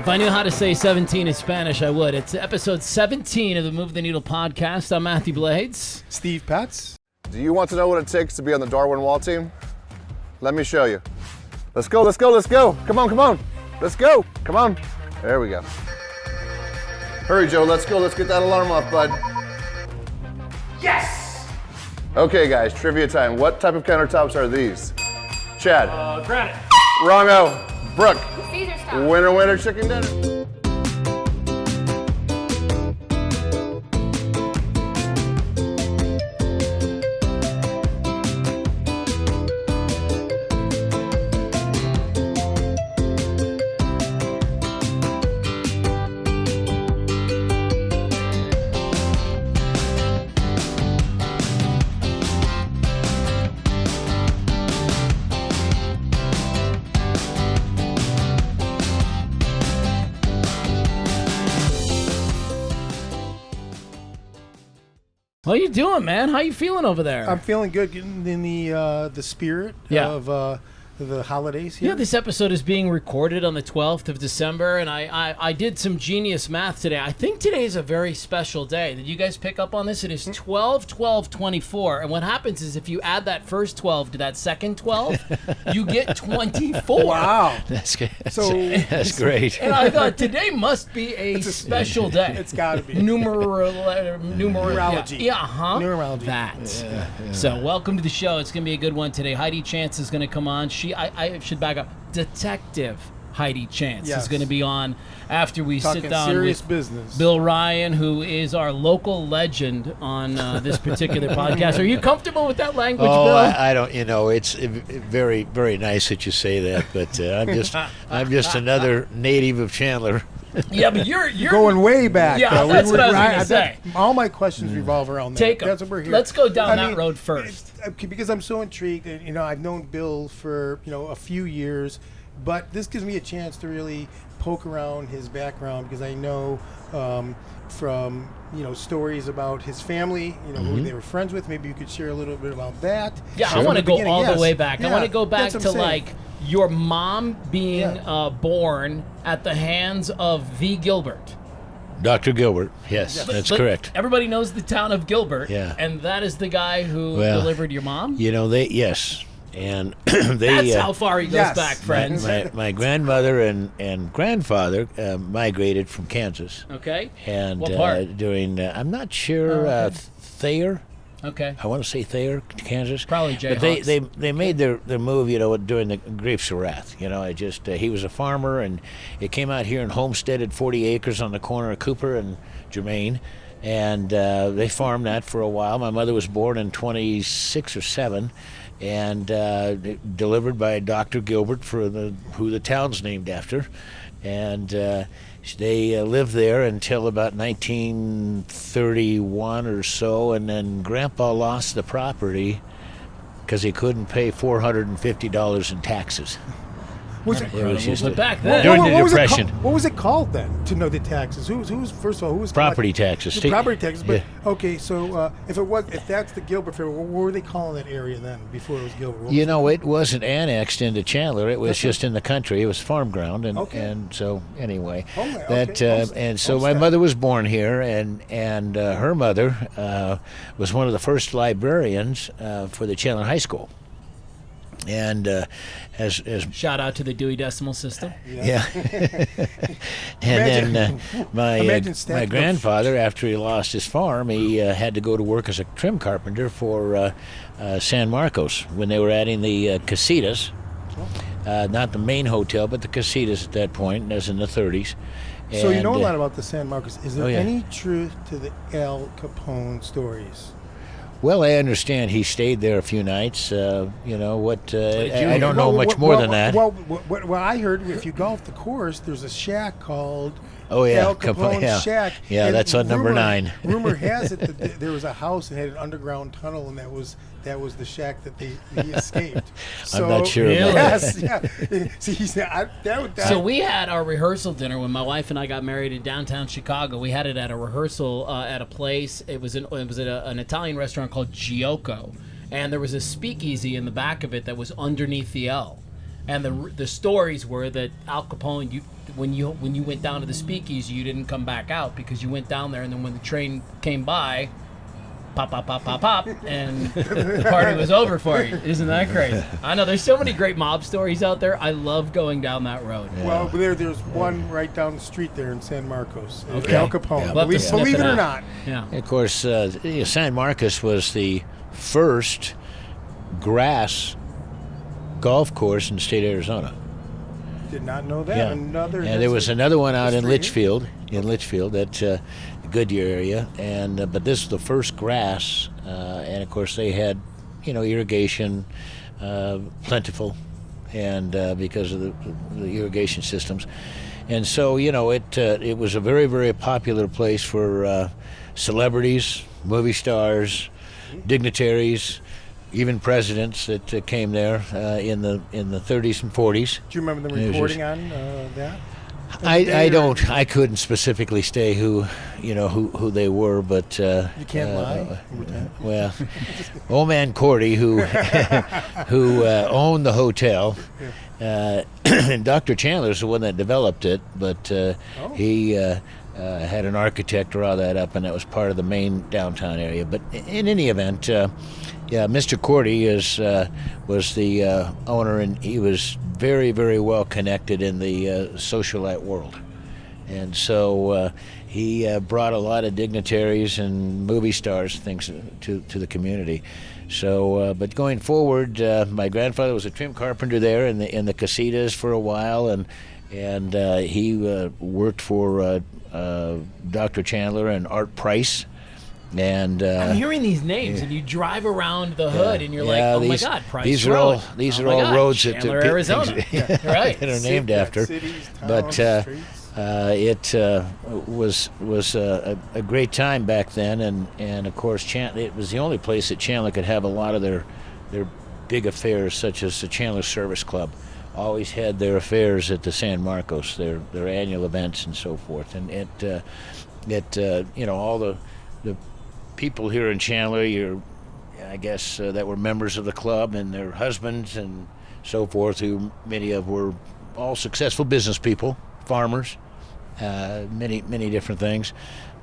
If I knew how to say 17 in Spanish, I would. It's episode 17 of the Move the Needle podcast. I'm Matthew Blades. Steve Pats. Do you want to know what it takes to be on the Darwin Wall team? Let me show you. Let's go, let's go, let's go. Come on, come on. Let's go. Come on. There we go. Hurry, Joe. Let's go. Let's get that alarm off, bud. Yes! Okay, guys, trivia time. What type of countertops are these? Chad. Granite. Wrong-o. Brooke. Caesar style. Winner, winner, chicken dinner. How you doing, man? How you feeling over there? I'm feeling good, getting in the spirit of the holidays here. Yeah, this episode is being recorded on the 12th of December, and I did some genius math today. I think today is a very special day. Did you guys pick up on this? It is 12/12/24, and what happens is if you add that first 12 to that second 12, you get 24. Wow. That's good. So That's great. And I thought today must be a special day. it's got to be. Numerology. Yeah, Numerology. That. Yeah. So welcome to the show. It's going to be a good one today. Heidi Chance is going to come on. I should back up. Detective Heidi Chance is going to be on after we Talking sit down serious with business. Bill Ryan, who is our local legend on this particular podcast. Are you comfortable with that language, Oh, Bill? I don't. You know, it's very, very nice that you say that. But I'm just another native of Chandler. Yeah, but you're going way back. Yeah, though. that's what I was going to say. All my questions revolve around that. Take 'em. That's what we're here. Let's go down that road first. Because I'm so intrigued. And, I've known Bill for a few years, but this gives me a chance to really poke around his background because I know from stories about his family, who they were friends with. Maybe you could share a little bit about that. Yeah, I want to go all the way back. Yeah, I want to go back that's to what I'm saying. your mom being born at the hands of the Gilbert. Dr. Gilbert. Yes, that's correct. Everybody knows the town of Gilbert. Yeah. And that is the guy who delivered your mom? Yes. And they. That's how far he goes back, friends. My grandmother and grandfather migrated from Kansas. Okay. And what part? during, I'm not sure, Thayer. Okay. I want to say Thayer, Kansas. Probably Jayhawks. But they made their move, during the Grapes of Wrath. He was a farmer, and it came out here and homesteaded 40 acres on the corner of Cooper and Germain, and they farmed that for a while. My mother was born in 26 or 7, and delivered by Dr. Gilbert who the town's named after, and they lived there until about 1931 or so, and then Grandpa lost the property because he couldn't pay $450 in taxes. It was just But back then, during the Depression. What was it called then? To know the taxes. Who was first of all? Who was Property collecting? taxes. The property taxes. But okay, so if that's the Gilbert family, what were they calling that area then before it was Gilbert? It wasn't annexed into Chandler. It was just in the country. It was farm ground, and so anyway, and so my mother was born here, and her mother was one of the first librarians for the Chandler High School. And as shout out to the Dewey Decimal System. Yeah. And then my grandfather, after he lost his farm, he had to go to work as a trim carpenter for San Marcos when they were adding the casitas, not the main hotel, but the casitas at that point, as in the 30s. So you know a lot about the San Marcos. Is there yeah. any truth to the Al Capone stories? Well, I understand he stayed there a few nights. I don't know much more than that. Well, what I heard, if you go off the course, there's a shack called Oh yeah, Al Capone's shack. Yeah, And that's on number 9. Rumor has it that there was a house that had an underground tunnel, and that was the shack that he escaped. So, I'm not sure. Really? About yes, yeah. See, So we had our rehearsal dinner when my wife and I got married in downtown Chicago. We had it at a rehearsal at a place. It was at an Italian restaurant called Gioco, and there was a speakeasy in the back of it that was underneath the L. And the stories were that Al Capone, when you went down to the speakeasy, you didn't come back out because you went down there, and then when the train came by, pop, pop, pop, pop, pop, and the party was over for you. Isn't that crazy? I know there's so many great mob stories out there. I love going down that road. Yeah. Well, there's one right down the street there in San Marcos. Okay. Al Capone. Love to sniff Believe it or out. not. Yeah. Of course, San Marcos was the first grass golf course in the state of Arizona. Did not know that. Yeah. And there was another one out in Litchfield. That's a Goodyear area, and but this is the first grass, and of course they had, irrigation, plentiful, and because of the irrigation systems, and so it was a very, very popular place for celebrities, movie stars, dignitaries, even presidents that came there in the 30s and 40s. Do you remember them reporting on that? I couldn't specifically say who they were, but You can't lie. well, old man Cordy, who owned the hotel, and Dr. Chandler's the one that developed it, but he had an architect draw that up, and that was part of the main downtown area. But in any event, Mr. Cordy was the owner, and he was very, very well connected in the socialite world. And so he brought a lot of dignitaries and movie stars, things to the community. So, but going forward, my grandfather was a trim carpenter there in the casitas for a while, and he worked for Dr. Chandler and Art Price. And I'm hearing these names, and you drive around the hood, and you're like, "Oh my God, Price these Road. are all roads Chandler, Arizona, right? that are named after." Cities, But towns, it was a great time back then, and of course, it was the only place that Chandler could have a lot of their big affairs, such as the Chandler Service Club. Always had their affairs at the San Marcos, their annual events and so forth, and all the people here in Chandler, I guess that were members of the club, and their husbands and so forth, who many of were all successful business people, farmers, many different things,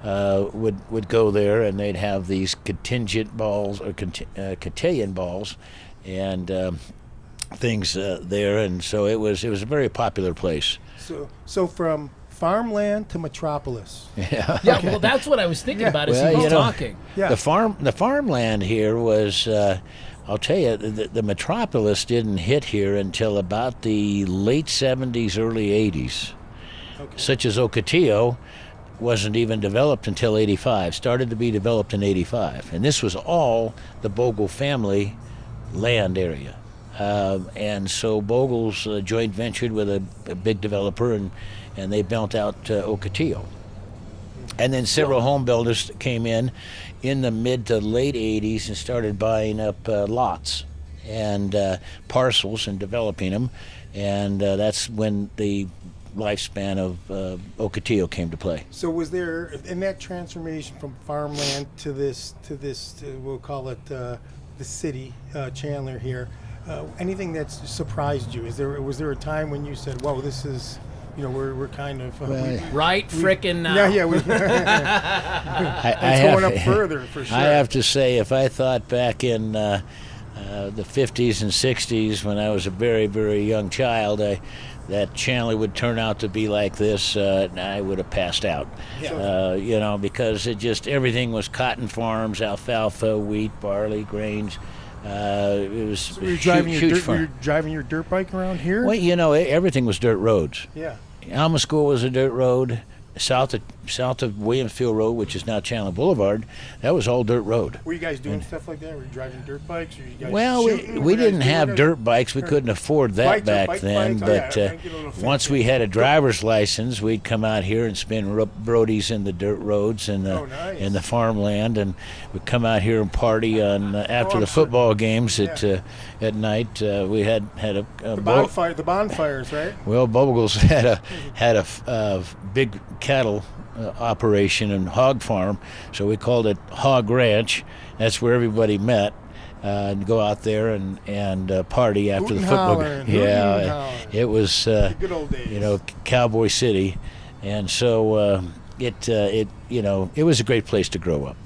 would go there, and they'd have these contingent balls or cotillion balls, and things there, and so it was a very popular place. So from farmland to metropolis. Yeah. Yeah, well, that's what I was thinking about as he was talking. Yeah. The farmland here was, I'll tell you, the metropolis didn't hit here until about the late 70s, early 80s. Okay. Such as Ocotillo wasn't even developed until 85, started to be developed in 85. And this was all the Bogle family land area. And so Bogle's joint ventured with a big developer, and they built out Ocotillo. And then several home builders came in the mid to late 80s and started buying up lots and parcels and developing them. And that's when the lifespan of Ocotillo came to play. So was there, in that transformation from farmland to this we'll call it the city, Chandler here, anything that's surprised you? Was there a time when you said, "Whoa, this is, we're kind of Right frickin' now. Yeah, it's going up further for sure." I have to say, if I thought back in the 50s and 60s when I was a very, very young child, that Chandler would turn out to be like this, I would have passed out. Yeah. Because everything was cotton farms, alfalfa, wheat, barley, grains. It was So were you driving huge were you farm. driving your dirt bike around here? Well, everything was dirt roads. Yeah. Alma School was a dirt road. South of Williamsfield Road, which is now Chandler Boulevard, that was all dirt road. Were you guys doing stuff like that? Were you driving dirt bikes? Or you guys Well, shooting? we Were you guys didn't have doing dirt bikes. We couldn't afford that Bikes or back bike then. bikes? Oh, yeah, But I get a little once we had a driver's license, we'd come out here and spin brodies in the dirt roads and nice. in the farmland, and we'd come out here and party on after I'm the sure. football games at night. We had a the bonfires, right? Well, Bogle's had a big cattle operation and hog farm, so we called it Hog Ranch. That's where everybody met, and go out there and party after the Hootin' football hollering, game. hootin' Yeah, hollering. it was Good old days. Cowboy City, and so it was a great place to grow up.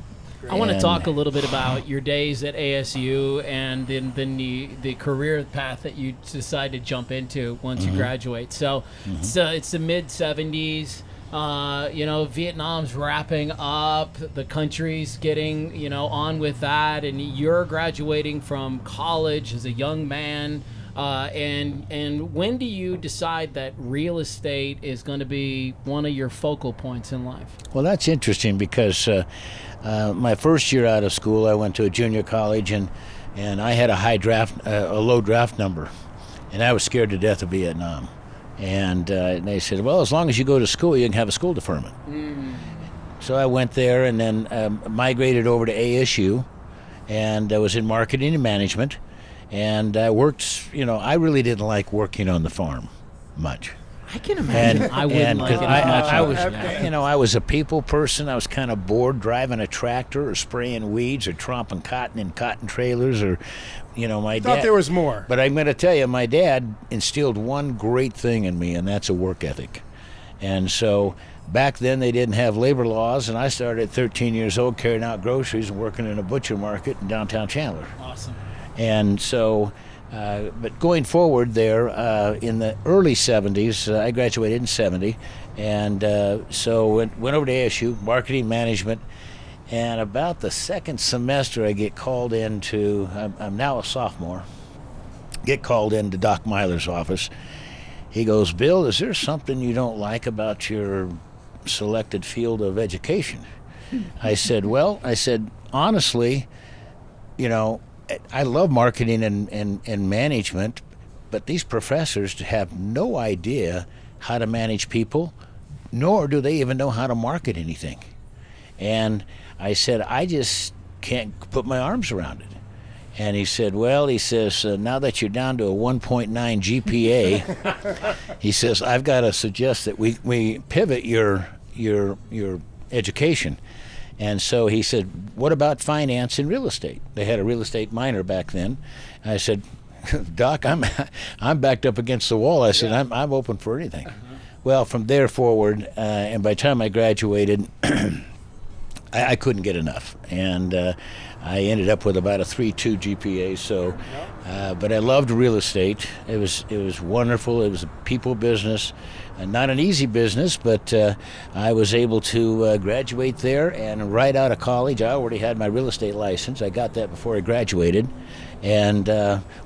I want to And- talk a little bit about your days at ASU and then the career path that you decide to jump into once you graduate. So it's the mid 70s. Vietnam's wrapping up. The country's getting on with that, and you're graduating from college as a young man. And when do you decide that real estate is going to be one of your focal points in life? Well, that's interesting because my first year out of school, I went to a junior college, and I had a low draft number, and I was scared to death of Vietnam. And they said, well, as long as you go to school, you can have a school deferment. So I went there and then migrated over to ASU, and I was in marketing and management. And I worked, I really didn't like working on the farm much. I can imagine I wouldn't like it as much. I was a people person. I was kind of bored driving a tractor or spraying weeds or tromping cotton in cotton trailers or, my dad. Thought there was more. But I'm going to tell you, my dad instilled one great thing in me, and that's a work ethic. And so back then they didn't have labor laws, and I started at 13 years old carrying out groceries and working in a butcher market in downtown Chandler. Awesome. And so, but going forward there, in the early 70s, I graduated in 70, and so went over to ASU, marketing management, and about the second semester I get called into, I'm now a sophomore, get called into Doc Myler's office. He goes, Bill, is there something you don't like about your selected field of education? I said, honestly, I love marketing and management, but these professors have no idea how to manage people, nor do they even know how to market anything. And I said, I just can't put my arms around it. And he said, now that you're down to a 1.9 GPA, he says, I've got to suggest that we pivot your education. And so he said, what about finance and real estate? They had a real estate minor back then. And I said, Doc, I'm backed up against the wall. I said, I'm open for anything. Well, from there forward, and by the time I graduated, I couldn't get enough. And I ended up with about a 3.2 GPA. So, but I loved real estate. It was wonderful. It was a people business. Not an easy business, but I was able to graduate there, and right out of college, I already had my real estate license. I got that before I graduated, and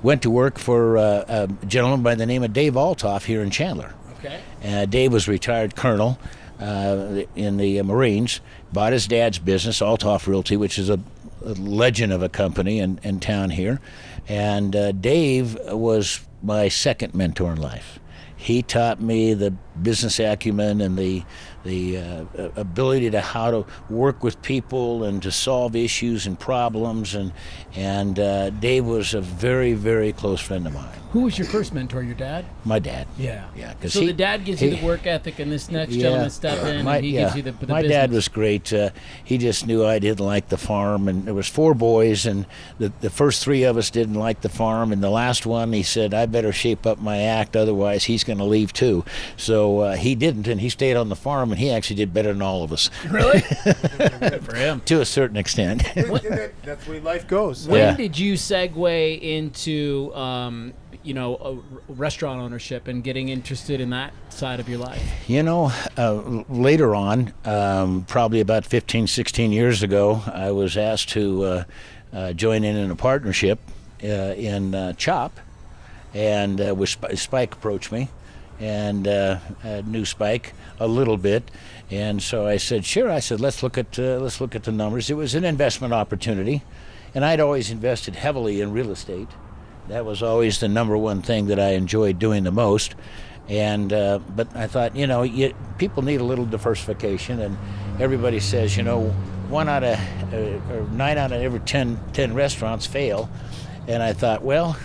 went to work for a gentleman by the name of Dave Altoff here in Chandler. Okay. Dave was a retired colonel in the Marines, bought his dad's business, Altoff Realty, which is a legend of a company in town here, and Dave was my second mentor in life. He taught me the business acumen and the ability to how to work with people and to solve issues and problems. And Dave was a very, very close friend of mine. Who was your first mentor? Your dad? My dad. Yeah. Yeah. So the dad gives you the work ethic, and this next gentleman step in, and he gives you the My business. dad was great. He just knew I didn't like the farm, and there was 4 boys, and the first 3 of us didn't like the farm, and the last one, he said, I better shape up my act, otherwise he's going to leave too. So he didn't, and he stayed on the farm, and he actually did better than all of us. Really? Good for him. To a certain extent. That's the way life goes. When did you segue into, restaurant ownership and getting interested in that side of your life? Later on, probably about 15, 16 years ago, I was asked to join in a partnership in CHOP, and Spike approached me, and I knew Spike a little bit, and so I said, sure. I said, let's look at the numbers. It was an investment opportunity, and I'd always invested heavily in real estate. That was always the number one thing that I enjoyed doing the most. And but I thought, people need a little diversification, and everybody says, 9 out of every 10 restaurants fail. And I thought, well,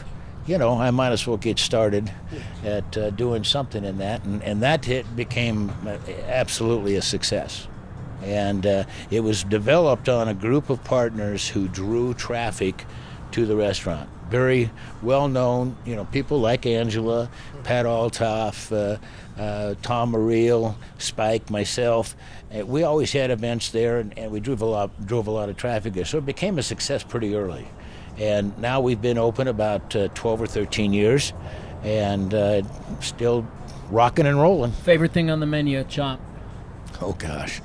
I might as well get started at doing something in that, and that became absolutely a success. And it was developed on a group of partners who drew traffic to the restaurant. Very well known, people like Angela, Pat Altoff, Tom Mariel, Spike, myself. We always had events there, and we drove a lot of traffic there. So it became a success pretty early. And now we've been open about 12 or 13 years, and still rocking and rolling. Favorite thing on the menu at Chop? Oh, gosh.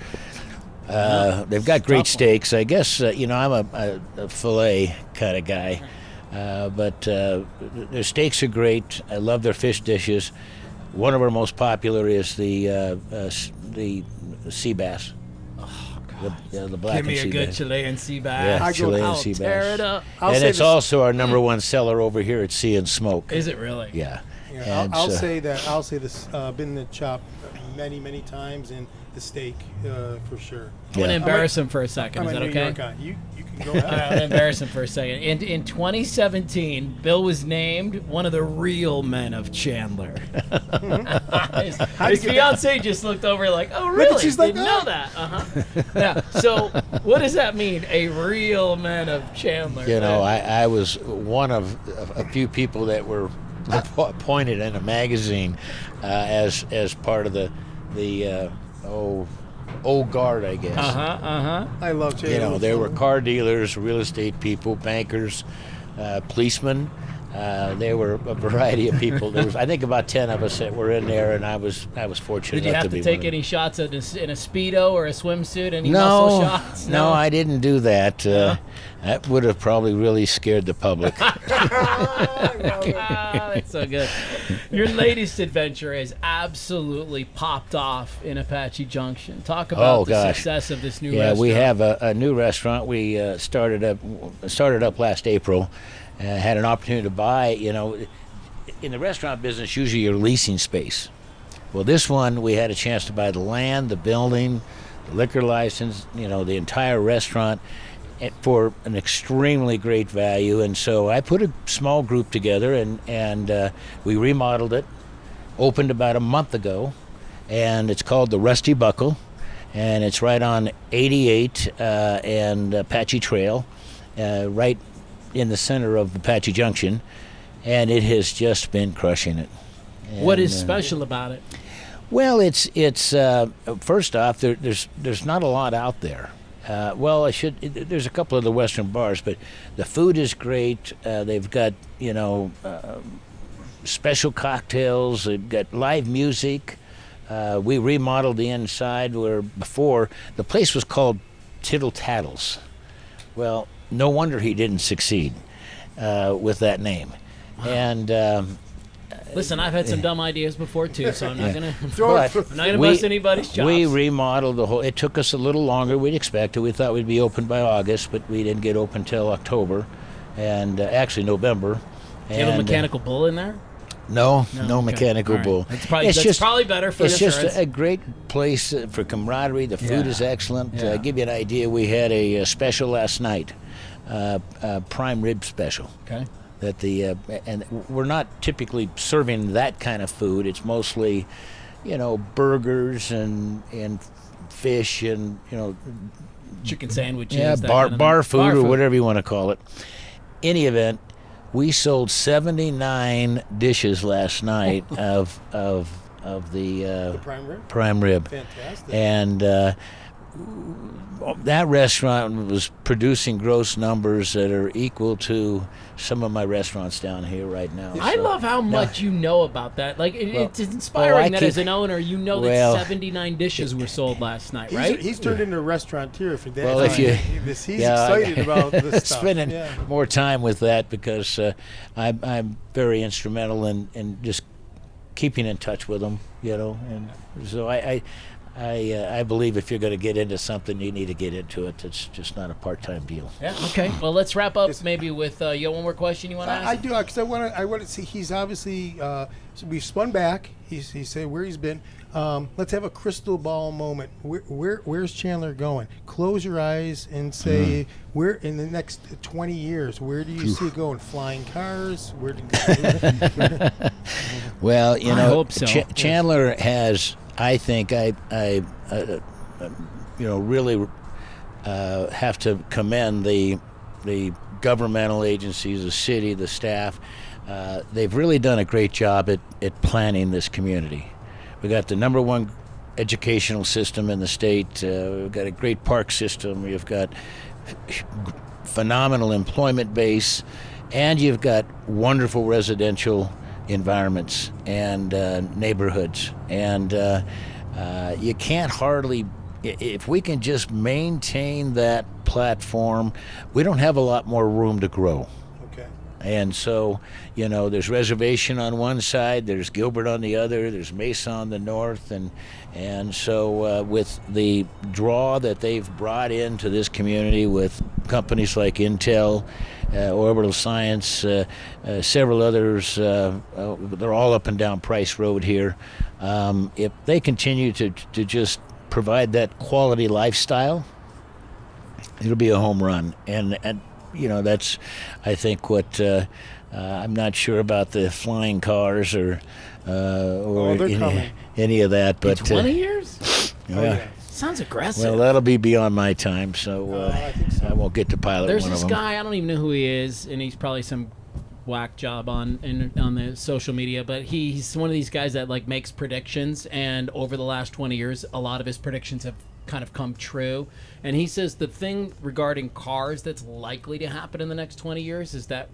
They've got great steaks. I guess, I'm a filet kind of guy. But their steaks are great. I love their fish dishes. One of our most popular is the sea bass. Oh, The black give me and a sea good bass. Chilean sea bass. Yeah, Chilean sea Tear bass. it up. And it's also our number one seller over here at Sea and Smoke. Is it really? Yeah. Yeah, And I'll so- say this. Been to Chop many times, and the steak for sure. I'm going to Yeah. embarrass him for a second. I'm Is a that New okay? York guy. You can go All right, I'm ahead. going to embarrass him for a second. In 2017, Bill was named one of the real men of Chandler. His fiance just looked over like, oh, really? she's like, Didn't know "Oh." that. Uh-huh. Yeah. So what does that mean, a real man of Chandler? I was one of a few people that were appointed in a magazine as part of the old guard, I guess. I love Jay. There were car dealers, real estate people, bankers, policemen. There were a variety of people. There was, I think, about 10 of us that were in there, and I was fortunate Did you enough have to to be take one of any shots in a Speedo or a swimsuit? Any them. muscle shots? No, I didn't do that. That would have probably really scared the public. That's so good. Your latest adventure has absolutely popped off in Apache Junction. Talk about the gosh. success of this new Yeah, restaurant. we have a new restaurant. We started up last April. Had an opportunity to buy. In the restaurant business, usually you're leasing space. Well, this one we had a chance to buy the land, the building, the liquor license, the entire restaurant, for an extremely great value. And so I put a small group together, and we remodeled it. Opened about a month ago, and it's called the Rusty Buckle, and it's right on 88 and Apache Trail, right in the center of Apache Junction, and it has just been crushing it. What is And, special about it? Well, it's first off, there's not a lot out there. There's a couple of the Western bars, but the food is great. They've got special cocktails. They've got live music. We remodeled the inside where before the place was called Tittle Tattles. Well, no wonder he didn't succeed with that name. And Listen, I've had some dumb ideas before too, so I'm not gonna but I'm not gonna bust anybody's chops. we remodeled the whole. It took us a little longer. We'd expected. We thought we'd be open by August, but we didn't get open till October, and actually November. Do you have a mechanical bull in there? No okay. mechanical All right. bull. That's probably better for It's insurance. just a great place for camaraderie. The food Yeah. is excellent. Yeah. Give you an idea, we had a special last night, prime rib special. Okay. That and we're not typically serving that kind of food. It's mostly, burgers and fish and Chicken sandwiches. yeah, that bar kind of bar thing. food or whatever you want to call it. Any event, we sold 79 dishes last night of the Prime rib. prime rib, Fantastic. and that restaurant was producing gross numbers that are equal to some of my restaurants down here right now. I So- love how much you know about that. Like, it's I inspiring that keep- as an owner, you know Well- that 79 dishes were sold last night, right? He's turned into a restaurateur for that. Well, if you- he's yeah, excited about this stuff. spending Yeah. more time with that because I'm very instrumental in just keeping in touch with them, and so I believe if you're going to get into something, you need to get into it. It's just not a part-time deal. Yeah. Okay. Well, let's wrap up maybe with you got one more question you want to ask? I do because I want to see. He's obviously so we've spun back. He said where he's been. Let's have a crystal ball moment. Where's Chandler going? Close your eyes and say where in the next 20 years. Where do you see it going? Flying cars? Where? Well, I hope so. Chandler has. I think I really have to commend the governmental agencies, the city, the staff, they've really done a great job at planning this community. We got the number one educational system in the state. We've got a great park system. We've got phenomenal employment base, and you've got wonderful residential environments and neighborhoods. And you can't hardly, if we can just maintain that platform, we don't have a lot more room to grow. Okay. And so, there's Reservation on one side, there's Gilbert on the other, there's Mesa on the north, and so with the draw that they've brought into this community with companies like Intel, Orbital Science, several others, they're all up and down Price Road here. If they continue to just provide that quality lifestyle, it'll be a home run. And that's, I think, what I'm not sure about the flying cars or any of that. But 20 years? Yeah. Sounds aggressive. Well, that'll be beyond my time, so, I think so. I won't get to pilot There's one this of them. guy, I don't even know who he is, and he's probably some whack job on the social media, but he's one of these guys that like makes predictions, and over the last 20 years, a lot of his predictions have kind of come true. And he says the thing regarding cars that's likely to happen in the next 20 years is that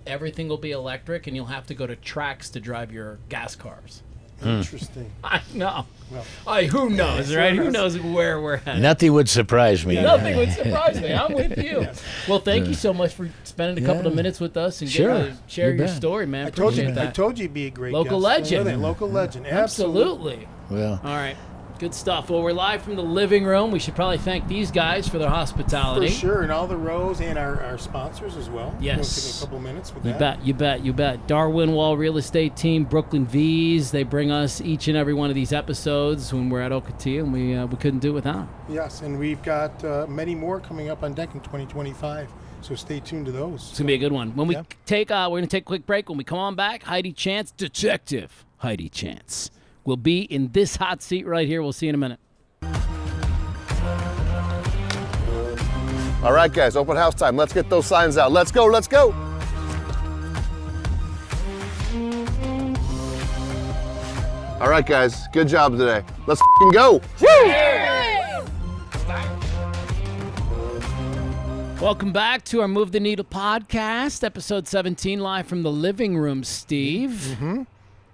everything will be electric, and you'll have to go to tracks to drive your gas cars. Interesting. I know. Well, who knows, right? Who knows where we're headed? Nothing would surprise me. Nothing would surprise me. I'm with you. Well, thank you so much for spending a couple of minutes with us and Sure. getting to share You your bet. story, man. I told Appreciate you. that. I told you it'd be a great Local guest. legend. I know that. Local legend. Absolutely. Absolutely. Well, All right. Good stuff. Well, we're live from the living room. We should probably thank these guys for their hospitality. For sure, and all the rows and our sponsors as well. Yes. We'll take a couple minutes with You that. bet. Darwin Wall Real Estate Team, Brooklyn V's. They bring us each and every one of these episodes when we're at Ocotillo, and we couldn't do it without them. Yes, and we've got many more coming up on deck in 2025. So stay tuned to those. It's gonna be a good one. When we Yeah. we're gonna take a quick break. When we come on back, Heidi Chance, Detective Heidi Chance, will be in this hot seat right here. We'll see you in a minute. All right, guys, open house time. Let's get those signs out. Let's go, let's go. All right, guys, good job today. Let's f***ing go. Welcome back to our Move the Needle podcast, episode 17, live from the living room, Steve. Mm-hmm.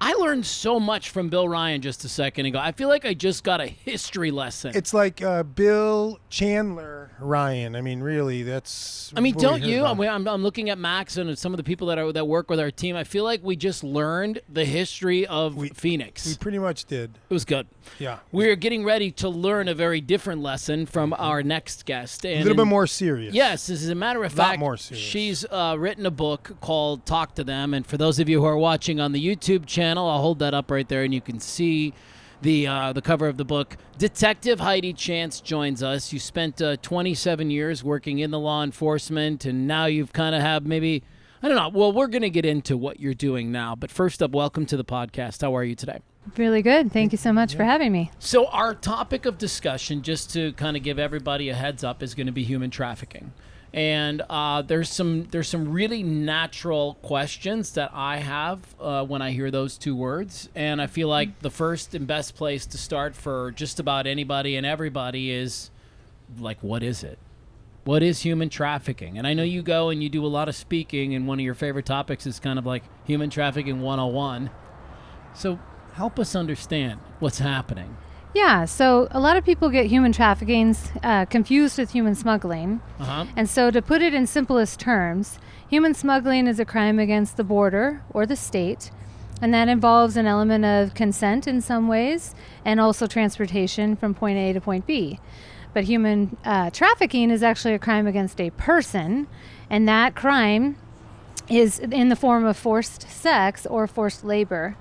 I learned so much from Bill Ryan just a second ago. I feel like I just got a history lesson. It's like Bill Chandler Ryan. I mean, really, that's. I mean, what don't we heard you? about. I'm looking at Max and some of the people that work with our team. I feel like we just learned the history of Phoenix. We pretty much did. It was good. Yeah. We're getting ready to learn a very different lesson from our next guest. And A little bit more serious. Yes, as a matter of Lot fact, more serious. she's written a book called Talk to Them. And for those of you who are watching on the YouTube channel, I'll hold that up right there and you can see the cover of the book. Detective Heidi Chance joins us. You spent 27 years working in the law enforcement, and now you've kind of have maybe, I don't know. Well, we're going to get into what you're doing now. But first up, welcome to the podcast. How are you today? Really good. Thank you so much for having me. So our topic of discussion, just to kind of give everybody a heads up, is going to be human trafficking. And there's some really natural questions that I have when I hear those two words. And I feel like the first and best place to start for just about anybody and everybody is, like, what is it? What is human trafficking? And I know you go and you do a lot of speaking, and one of your favorite topics is kind of like human trafficking 101. So help us understand what's happening. Yeah, so a lot of people get human trafficking confused with human smuggling. Uh-huh. And so to put it in simplest terms, human smuggling is a crime against the border or the state, and that involves an element of consent in some ways and also transportation from point A to point B. But human trafficking is actually a crime against a person, and that crime is in the form of forced sex or forced labor.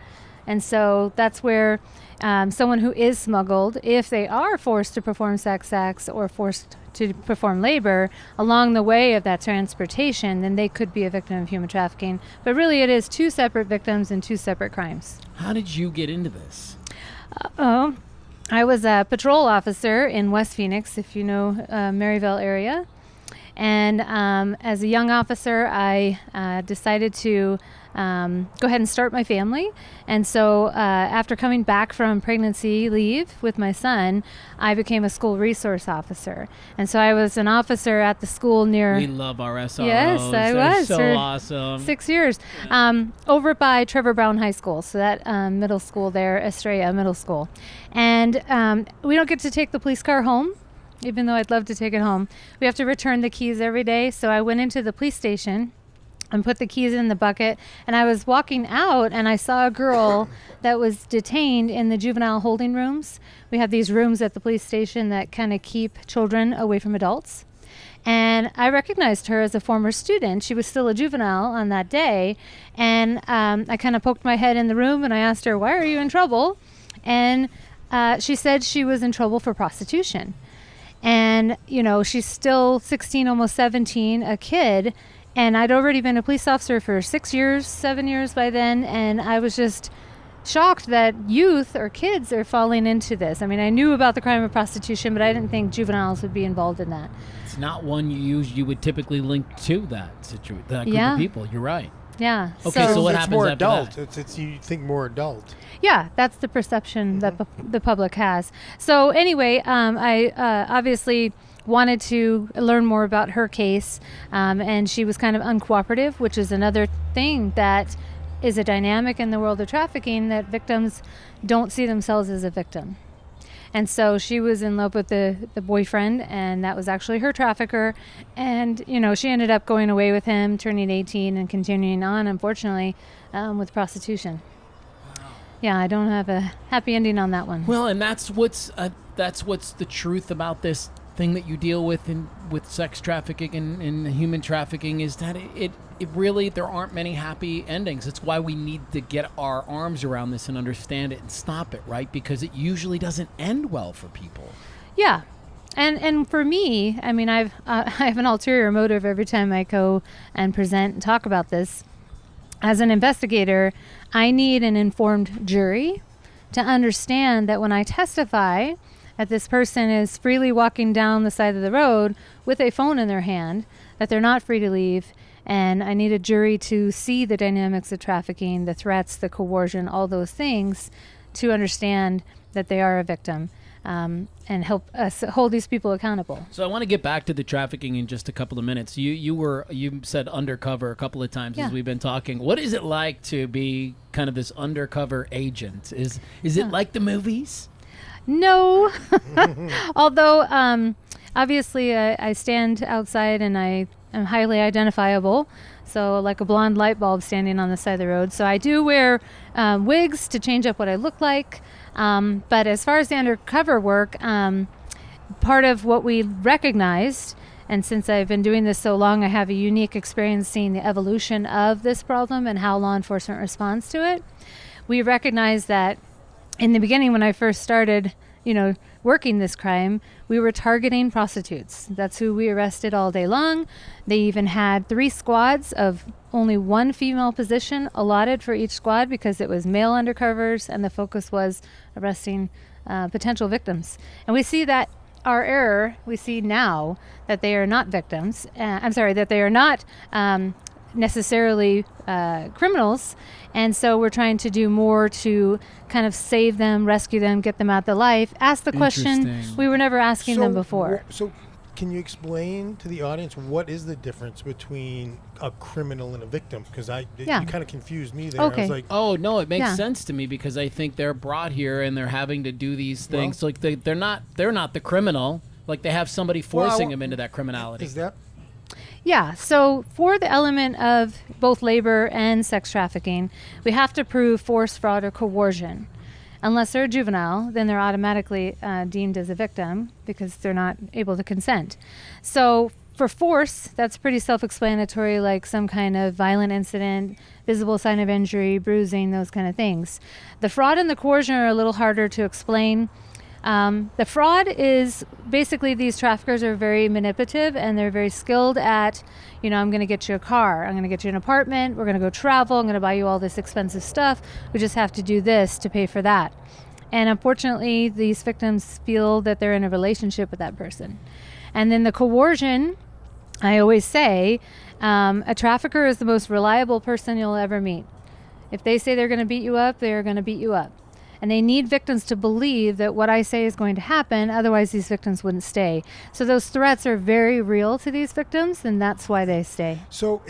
And so that's where someone who is smuggled, if they are forced to perform sex acts or forced to perform labor along the way of that transportation, then they could be a victim of human trafficking. But really it is two separate victims and two separate crimes. How did you get into this? I was a patrol officer in West Phoenix, if you know Maryville area. And as a young officer, I decided to go ahead and start my family. And so after coming back from pregnancy leave with my son, I became a school resource officer. And so I was an officer at the school near... We love our SROs. Yes, I They're was. so for awesome. 6 years. Over by Trevor Brown High School. So that middle school there, Estrella Middle School. And we don't get to take the police car home, even though I'd love to take it home. We have to return the keys every day. So I went into the police station and put the keys in the bucket, and I was walking out and I saw a girl that was detained in the juvenile holding rooms. We have these rooms at the police station that kind of keep children away from adults. And I recognized her as a former student. She was still a juvenile on that day. And I kind of poked my head in the room and I asked her, "Why are you in trouble?" And she said she was in trouble for prostitution. And, you know, she's still 16, almost 17, a kid. And I'd already been a police officer for 6 years, 7 years by then. And I was just shocked that youth or kids are falling into this. I mean, I knew about the crime of prostitution, but I didn't think juveniles would be involved in that. It's not one you would typically link to that situation, that group of people. You're right. Yeah. Okay, so what it's happens more after adult. that? It's you think more adult. Yeah, that's the perception that the public has. So anyway, I obviously wanted to learn more about her case, and she was kind of uncooperative, which is another thing that is a dynamic in the world of trafficking, that victims don't see themselves as a victim. And so she was in love with the boyfriend, and that was actually her trafficker. And, you know, she ended up going away with him, turning 18 and continuing on, unfortunately, with prostitution. Wow. Yeah, I don't have a happy ending on that one. Well, and that's what's the truth about this thing that you deal with with sex trafficking and human trafficking, is that it really, there aren't many happy endings. It's why we need to get our arms around this and understand it and stop it, right? Because it usually doesn't end well for people. Yeah. And for me, I mean, I have an ulterior motive every time I go and present and talk about this. As an investigator, I need an informed jury to understand that when I testify that this person is freely walking down the side of the road with a phone in their hand, that they're not free to leave. And I need a jury to see the dynamics of trafficking, the threats, the coercion, all those things, to understand that they are a victim, and help us hold these people accountable. So I want to get back to the trafficking in just a couple of minutes. You said undercover a couple of times as we've been talking. What is it like to be kind of this undercover agent? Is it like the movies? No. Although obviously I stand outside and I am highly identifiable, so like a blonde light bulb standing on the side of the road. So I do wear wigs to change up what I look like. But as far as the undercover work, part of what we recognized, and since I've been doing this so long, I have a unique experience seeing the evolution of this problem and how law enforcement responds to it. We recognize that in the beginning, when I first started, working this crime, we were targeting prostitutes. That's who we arrested all day long. They even had 3 squads of only 1 female position allotted for each squad because it was male undercovers and the focus was arresting potential victims. And we see that our error, we see now that they are not victims. That they are not necessarily criminals. And so we're trying to do more to kind of save them, rescue them, get them out to life. Ask the question we were never asking them before. So can you explain to the audience what is the difference between a criminal and a victim? Because you kind of confused me there. Okay. I was like, oh, no, it makes sense to me because I think they're brought here and they're having to do these things. Like they're not the criminal. Like they have somebody forcing them into that criminality. Is that? Yeah, so for the element of both labor and sex trafficking, we have to prove force, fraud, or coercion. Unless they're a juvenile, then they're automatically deemed as a victim because they're not able to consent. So for force, that's pretty self-explanatory, like some kind of violent incident, visible sign of injury, bruising, those kind of things. The fraud and the coercion are a little harder to explain. The fraud is basically these traffickers are very manipulative and they're very skilled at, I'm going to get you a car, I'm going to get you an apartment, we're going to go travel, I'm going to buy you all this expensive stuff. We just have to do this to pay for that. And unfortunately, these victims feel that they're in a relationship with that person. And then the coercion I always say a trafficker is the most reliable person you'll ever meet. If they say they're going to beat you up, they're going to beat you up. And they need victims to believe that what I say is going to happen, otherwise these victims wouldn't stay. So those threats are very real to these victims, and that's why they stay. So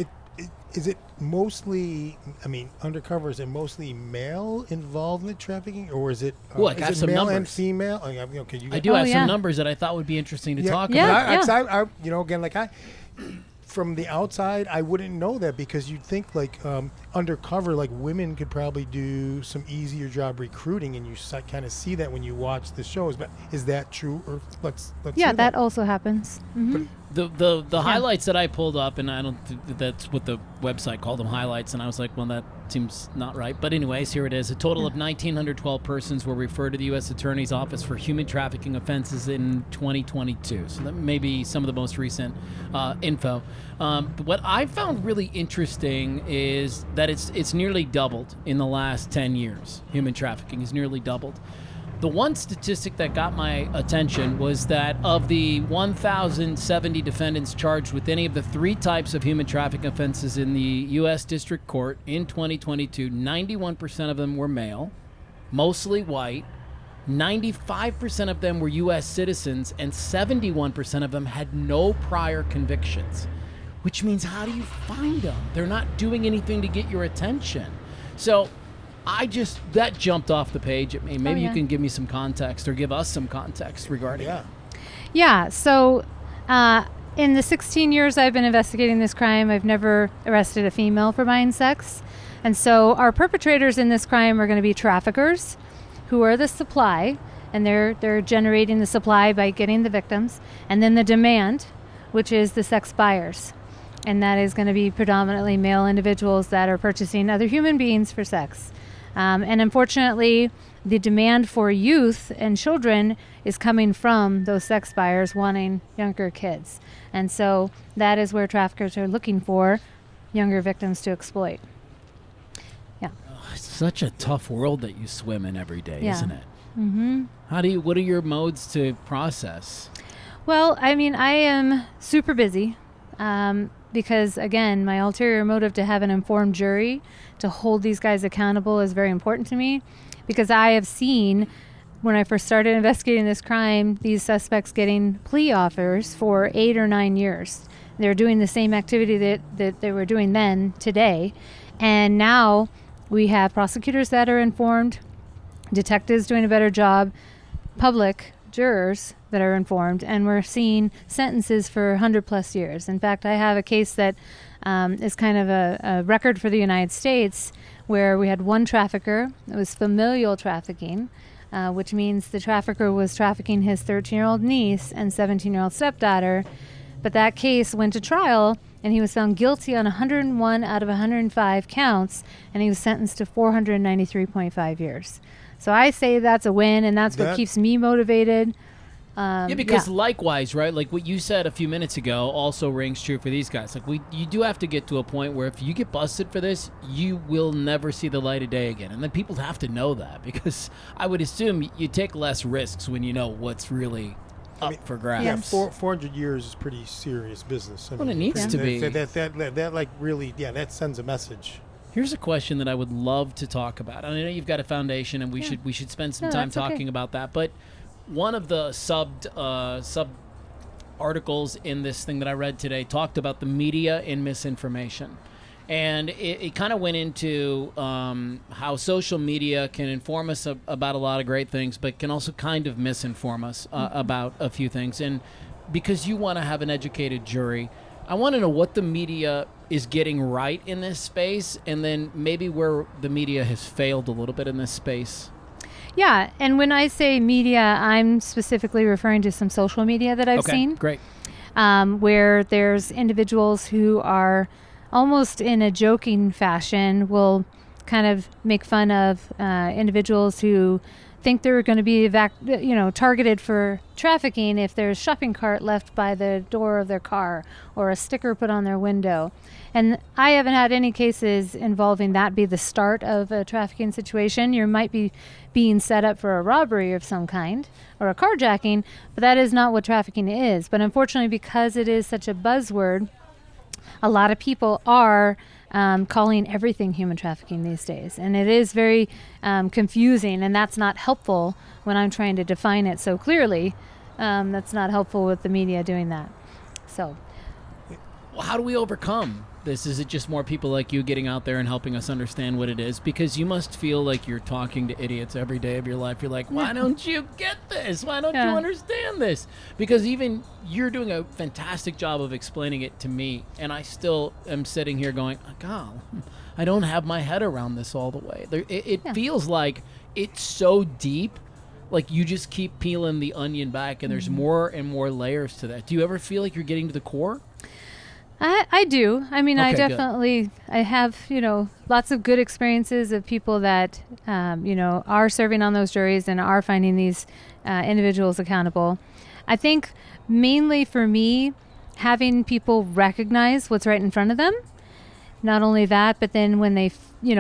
is it mostly, I mean, Undercover, is it mostly male involved in the trafficking, or is it, Ooh, I got is it some male numbers. and female? Okay, I do have some numbers that I thought would be interesting to talk about. I, you know, again, like from the outside, I wouldn't know that, because you'd think like Undercover, like women could probably do some easier job recruiting, and you kind of see that when you watch the shows. But is that true? Or let's yeah, say that also happens. Mm-hmm. The highlights that I pulled up, and I don't think that's what the website called them, highlights, and I was like, well, that seems not right. But anyways, here it is. A total of 1,912 persons were referred to the U.S. Attorney's Office for human trafficking offenses in 2022. So that may be some of the most recent info. But what I found really interesting is that it's nearly doubled in the last 10 years. Human trafficking has nearly doubled. The one statistic that got my attention was that of the 1,070 defendants charged with any of the 3 types of human trafficking offenses in the U.S. District Court in 2022, 91% of them were male, mostly white, 95% of them were U.S. citizens, and 71% of them had no prior convictions, which means how do you find them? They're not doing anything to get your attention. So that jumped off the page at me. Maybe you can give me some context, or give us some context regarding it. Yeah, so in the 16 years I've been investigating this crime, I've never arrested a female for buying sex. And so our perpetrators in this crime are going to be traffickers, who are the supply, and they're generating the supply by getting the victims, and then the demand, which is the sex buyers. And that is going to be predominantly male individuals that are purchasing other human beings for sex. And unfortunately, the demand for youth and children is coming from those sex buyers wanting younger kids. And so that is where traffickers are looking for younger victims to exploit. Yeah. Oh, it's such a tough world that you swim in every day, isn't it? Mm-hmm. What are your modes to process? Well, I mean, I am super busy. Because, again, my ulterior motive to have an informed jury, to hold these guys accountable, is very important to me. Because I have seen, when I first started investigating this crime, these suspects getting plea offers for 8 or 9 years. They're doing the same activity that they were doing then, today. And now we have prosecutors that are informed, detectives doing a better job, public jurors that are informed, and we're seeing sentences for 100+ years. In fact, I have a case that is kind of a record for the United States, where we had one trafficker. It was familial trafficking, which means the trafficker was trafficking his 13-year-old niece and 17-year-old stepdaughter. But that case went to trial, and he was found guilty on 101 out of 105 counts, and he was sentenced to 493.5 years. So I say that's a win, and that's what keeps me motivated. Because likewise, right, like what you said a few minutes ago also rings true for these guys. Like you do have to get to a point where if you get busted for this, you will never see the light of day again. And then people have to know that, because I would assume you take less risks when you know what's really up for grabs. Yeah, 400 years is pretty serious business. Well, it needs to be. That like really, that sends a message. Here's a question that I would love to talk about. I know you've got a foundation, and we should spend some time talking about that. But one of the sub articles in this thing that I read today talked about the media and misinformation, and it kind of went into how social media can inform us about a lot of great things, but can also kind of misinform us about a few things. And because you want to have an educated jury, I want to know what the media is getting right in this space, and then maybe where the media has failed a little bit in this space. Yeah, and when I say media, I'm specifically referring to some social media that I've seen. Great. Where there's individuals who are almost in a joking fashion will kind of make fun of individuals who think they're going to be targeted for trafficking if there's a shopping cart left by the door of their car or a sticker put on their window. And I haven't had any cases involving that be the start of a trafficking situation. You might be being set up for a robbery of some kind or a carjacking, but that is not what trafficking is. But unfortunately, because it is such a buzzword, a lot of people are calling everything human trafficking these days. And it is very confusing, and that's not helpful when I'm trying to define it so clearly. That's not helpful with the media doing that. So, well, how do we overcome this? Is it just more people like you getting out there and helping us understand what it is? Because you must feel like you're talking to idiots every day of your life. You're like, why don't you get this? Why don't you understand this? Because even you're doing a fantastic job of explaining it to me, and I still am sitting here going, God, I don't have my head around this all the way. It feels like it's so deep, like you just keep peeling the onion back, and there's more and more layers to that. Do you ever feel like you're getting to the core? I do. I mean, Okay, I definitely, I have, lots of good experiences of people that, are serving on those juries and are finding these individuals accountable. I think mainly for me, having people recognize what's right in front of them. Not only that, but then when they,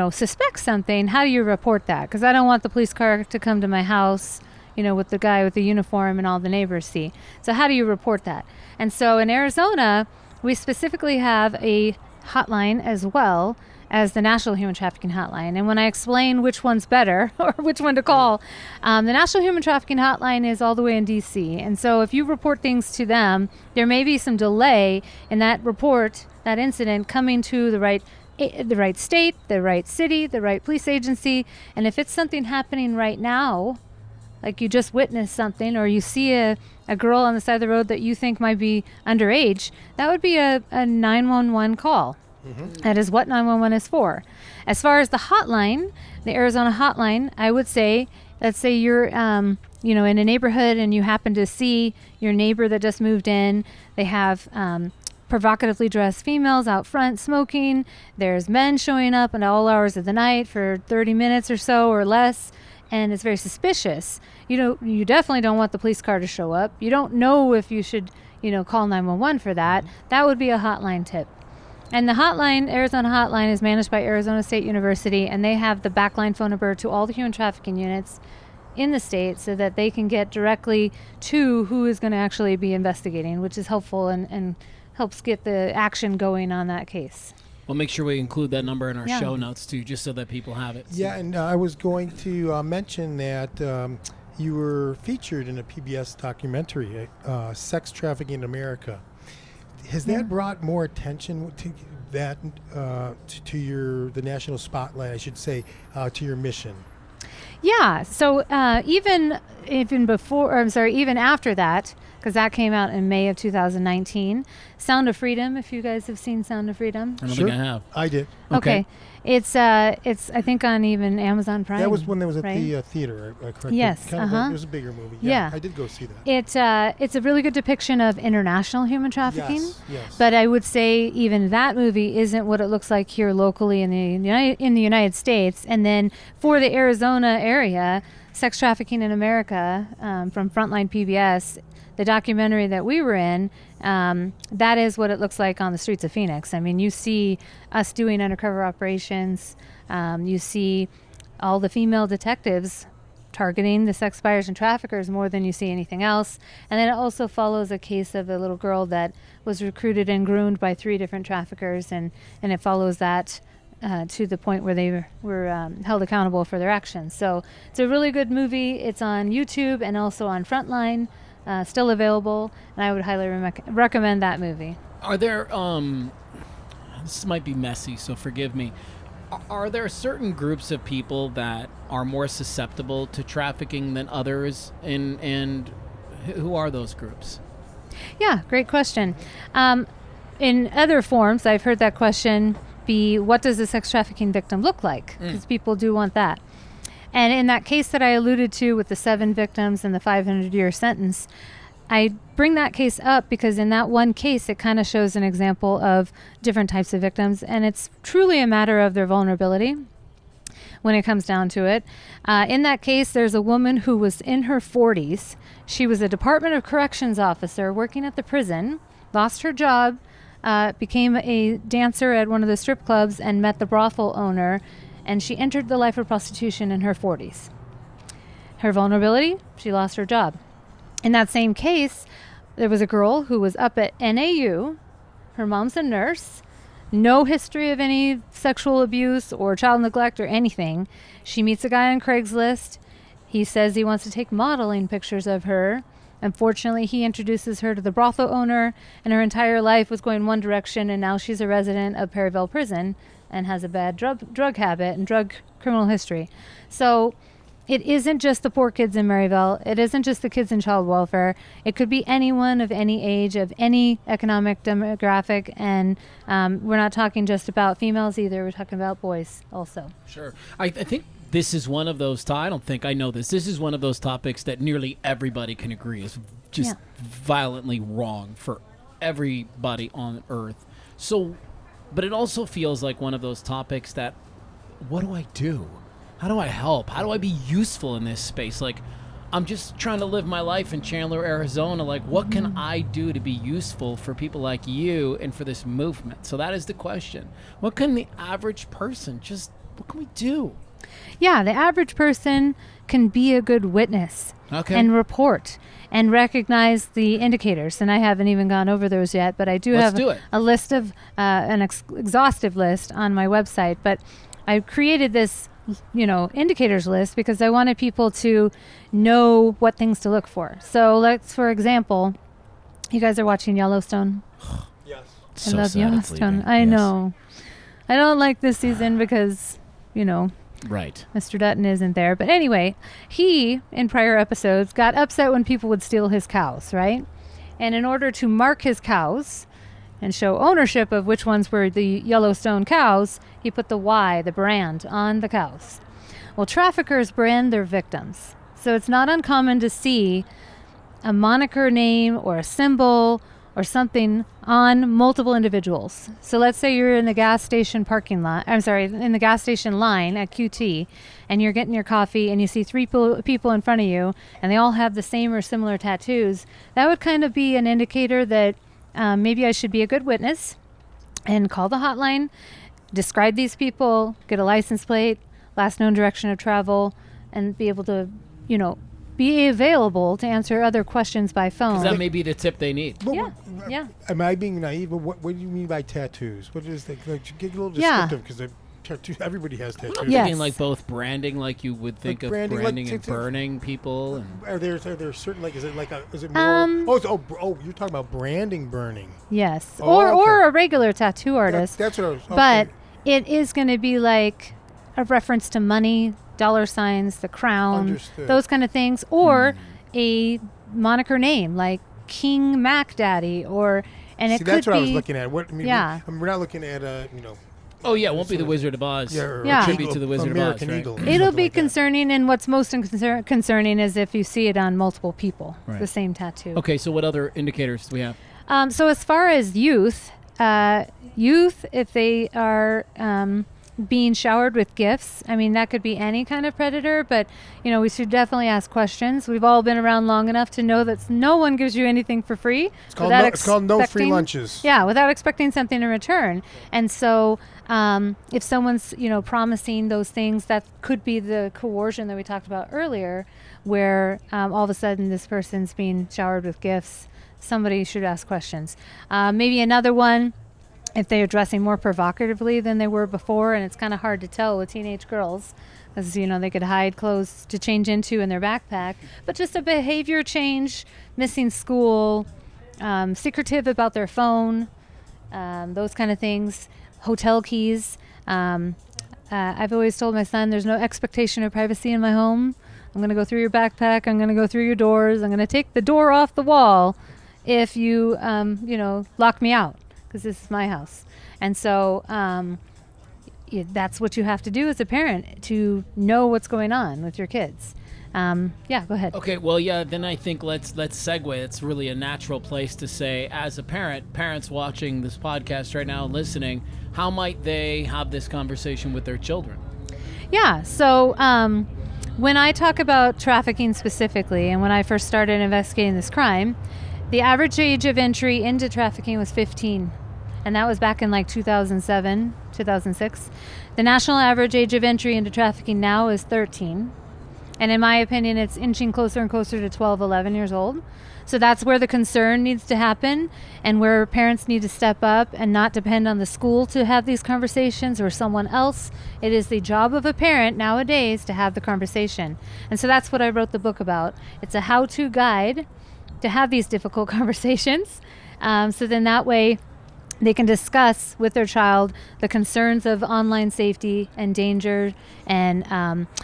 suspect something, how do you report that? Because I don't want the police car to come to my house, with the guy with the uniform and all the neighbors see. So how do you report that? And so in Arizona, we specifically have a hotline as well as the National Human Trafficking Hotline. And when I explain which one's better or which one to call, the National Human Trafficking Hotline is all the way in D.C. And so if you report things to them, there may be some delay in that report, that incident, coming to the right state, the right city, the right police agency. And if it's something happening right now, like you just witnessed something, or you see a girl on the side of the road that you think might be underage, that would be a 911 call. Mm-hmm. That is what 911 is for. As far as the hotline, the Arizona hotline, I would say, let's say you're, in a neighborhood and you happen to see your neighbor that just moved in. They have provocatively dressed females out front smoking. There's men showing up at all hours of the night for 30 minutes or so or less. And it's very suspicious. You definitely don't want the police car to show up. You don't know if you should, call 911 for that. That would be a hotline tip. And the hotline, Arizona hotline, is managed by Arizona State University, and they have the backline phone number to all the human trafficking units in the state so that they can get directly to who is going to actually be investigating, which is helpful and helps get the action going on that case. We'll make sure we include that number in our show notes, too, just so that people have it. Yeah, and I was going to mention that you were featured in a PBS documentary, Sex Trafficking in America. Has that brought more attention to that, to the national spotlight, I should say, to your mission? Yeah, so even after that, because that came out in May of 2019. Sound of Freedom, if you guys have seen Sound of Freedom. I don't think I have. I did. Okay. It's I think on even Amazon Prime. That was when it was at right? the theater, correct? Yes. It was a bigger movie. Yeah. I did go see that. It's a really good depiction of international human trafficking. Yes. But I would say even that movie isn't what it looks like here locally in the United States. And then for the Arizona area, Sex Trafficking in America from Frontline PBS, the documentary that we were in, that is what it looks like on the streets of Phoenix. I mean, you see us doing undercover operations. You see all the female detectives targeting the sex buyers and traffickers more than you see anything else. And then it also follows a case of a little girl that was recruited and groomed by 3 different traffickers, and it follows that to the point where they were held accountable for their actions. So it's a really good movie. It's on YouTube and also on Frontline. Still available, and I would highly recommend that movie. Are there, this might be messy, so forgive me. Are there certain groups of people that are more susceptible to trafficking than others, and who are those groups? Yeah, great question. In other forms, I've heard that question be, what does a sex trafficking victim look like? Because people do want that. And in that case that I alluded to with the 7 victims and the 500-year sentence, I bring that case up because in that one case, it kind of shows an example of different types of victims. And it's truly a matter of their vulnerability. when it comes down to it. In that case, there's a woman who was in her 40s. She was a Department of Corrections officer working at the prison, lost her job, became a dancer at one of the strip clubs, and met the brothel owner, and she entered the life of prostitution in her 40s. Her vulnerability, she lost her job. In that same case, there was a girl who was up at NAU. Her mom's a nurse. No history of any sexual abuse or child neglect or anything. She meets a guy on Craigslist. He says he wants to take modeling pictures of her. Unfortunately, he introduces her to the brothel owner, and her entire life was going one direction, and now she's a resident of Perryville Prison and has a bad drug habit and drug criminal history. So it isn't just the poor kids in Maryville. It isn't just the kids in child welfare. It could be anyone of any age, of any economic demographic, and we're not talking just about females either. We're talking about boys also. Sure. I think this is one of those I don't think I know this. This is one of those topics that nearly everybody can agree is just violently wrong for everybody on Earth. So, but it also feels like one of those topics that, what do I do? How do I help? How do I be useful in this space? Like, I'm just trying to live my life in Chandler, Arizona. Like, what can I do to be useful for people like you and for this movement? So that is the question. What can the average person what can we do? Yeah, the average person can be a good witness and report and recognize the indicators. And I haven't even gone over those yet, but I have a list of an exhaustive list on my website. But I created this, indicators list because I wanted people to know what things to look for. So let's, for example, you guys are watching Yellowstone. Yes. So I love sad Yellowstone. it's leaving. I Yes. know. I don't like this season because, Right. Mr. Dutton isn't there. But anyway, he, in prior episodes, got upset when people would steal his cows, right? And in order to mark his cows and show ownership of which ones were the Yellowstone cows, he put the Y, the brand, on the cows. Well, traffickers brand their victims. So it's not uncommon to see a moniker name or a symbol or something on multiple individuals. So let's say you're in the gas station in the gas station line at QT, and you're getting your coffee and you see three people in front of you and they all have the same or similar tattoos. That would kind of be an indicator that maybe I should be a good witness and call the hotline, describe these people, get a license plate, last known direction of travel, and be able to, be available to answer other questions by phone. Because that may be the tip they need. Yeah. Am I being naive? But what do you mean by tattoos? What is that? Like, get a little descriptive because tattoos. Everybody has tattoos. I'm Yes. thinking like both branding, like you would think Like of branding, and burning people. And Are there certain is it more? You're talking about branding, burning. Yes. Oh, Or a regular tattoo artist. That's what I was. Okay. But it is going to be like a reference to money, dollar signs, the crown, Understood. those kind of things, or a moniker name like King Mac Daddy, and it See, could that's what be. I was looking at. Yeah. We're not looking at oh yeah, it won't be the Wizard of Oz. or Yeah. Tribute to the Wizard American of Oz, Eagle. right? or It'll something be like that. concerning, and what's most concerning is if you see it on multiple people, Right. the same tattoo. Okay, so what other indicators do we have? So as far as youth, if they are being showered with gifts, I mean, that could be any kind of predator, but, we should definitely ask questions. We've all been around long enough to know that no one gives you anything for free. It's called no free lunches. Yeah, without expecting something in return. And so if someone's, promising those things, that could be the coercion that we talked about earlier, where all of a sudden this person's being showered with gifts. Somebody should ask questions. Maybe another one, if they're dressing more provocatively than they were before, and it's kind of hard to tell with teenage girls, because, they could hide clothes to change into in their backpack, but just a behavior change, missing school, secretive about their phone, those kind of things, hotel keys. I've always told my son there's no expectation of privacy in my home. I'm going to go through your backpack. I'm going to go through your doors. I'm going to take the door off the wall if you, lock me out, because this is my house. And so that's what you have to do as a parent to know what's going on with your kids. Go ahead. Okay, well, yeah, then I think let's segue. It's really a natural place to say, as a parents watching this podcast right now and listening, how might they have this conversation with their children? Yeah. So when I talk about trafficking specifically, and when I first started investigating this crime, the average age of entry into trafficking was 15. And that was back in like 2007, 2006. The national average age of entry into trafficking now is 13. And in my opinion, it's inching closer and closer to 12, 11 years old. So that's where the concern needs to happen, and where parents need to step up and not depend on the school to have these conversations or someone else. It is the job of a parent nowadays to have the conversation. And so that's what I wrote the book about. It's a how-to guide to have these difficult conversations. So then that way they can discuss with their child the concerns of online safety and danger. And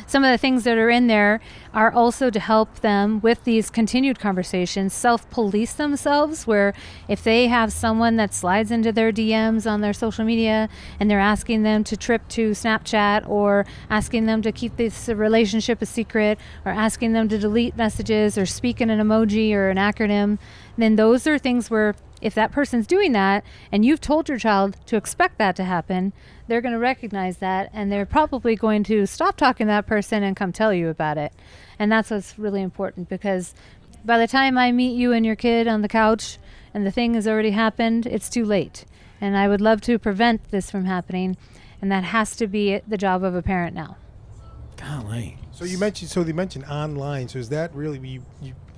some of the things that are in there are also to help them with these continued conversations self-police themselves, where if they have someone that slides into their DMs on their social media and they're asking them to trip to Snapchat, or asking them to keep this relationship a secret, or asking them to delete messages or speak in an emoji or an acronym, then those are things where if that person's doing that and you've told your child to expect that to happen, they're going to recognize that, and they're probably going to stop talking to that person and come tell you about it. And that's what's really important, because by the time I meet you and your kid on the couch and the thing has already happened, it's too late. And I would love to prevent this from happening, and that has to be the job of a parent now. Golly. So you mentioned online. So is that really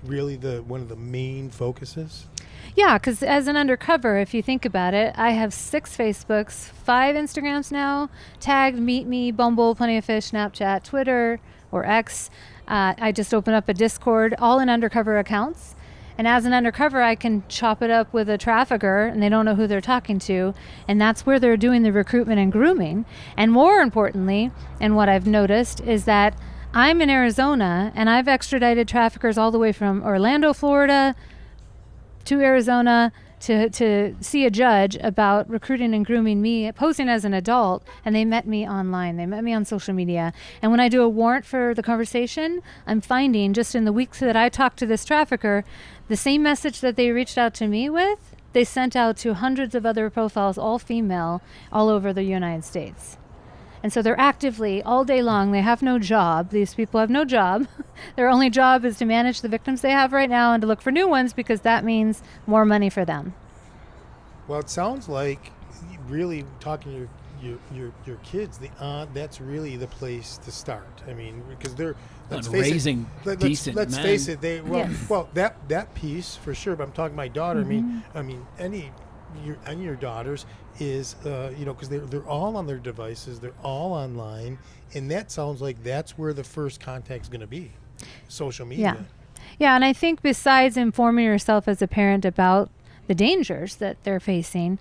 really one of the main focuses? Yeah, because as an undercover, if you think about it, I have 6 Facebooks, 5 Instagrams now, tagged, Meet Me, Bumble, Plenty of Fish, Snapchat, Twitter, or X. I just opened up a Discord, all in undercover accounts. And as an undercover, I can chop it up with a trafficker, and they don't know who they're talking to. And that's where they're doing the recruitment and grooming. And more importantly, and what I've noticed, is that I'm in Arizona, and I've extradited traffickers all the way from Orlando, Florida, to Arizona to see a judge about recruiting and grooming me, posing as an adult, and they met me online. They met me on social media. And when I do a warrant for the conversation, I'm finding just in the weeks that I talked to this trafficker, the same message that they reached out to me with, they sent out to hundreds of other profiles, all female, all over the United States. And so they're actively, all day long, they have no job. These people have no job. Their only job is to manage the victims they have right now and to look for new ones, because that means more money for them. Well, it sounds like really talking to your kids, that's really the place to start. I mean, because they're raising decent men. Let's face it. Yes. Well, that piece for sure. But I'm talking my daughter. I mean, your daughters is because they're all on their devices, they're all online, and that sounds like that's where the first contact's going to be, social media. Yeah, and I think besides informing yourself as a parent about the dangers that they're facing,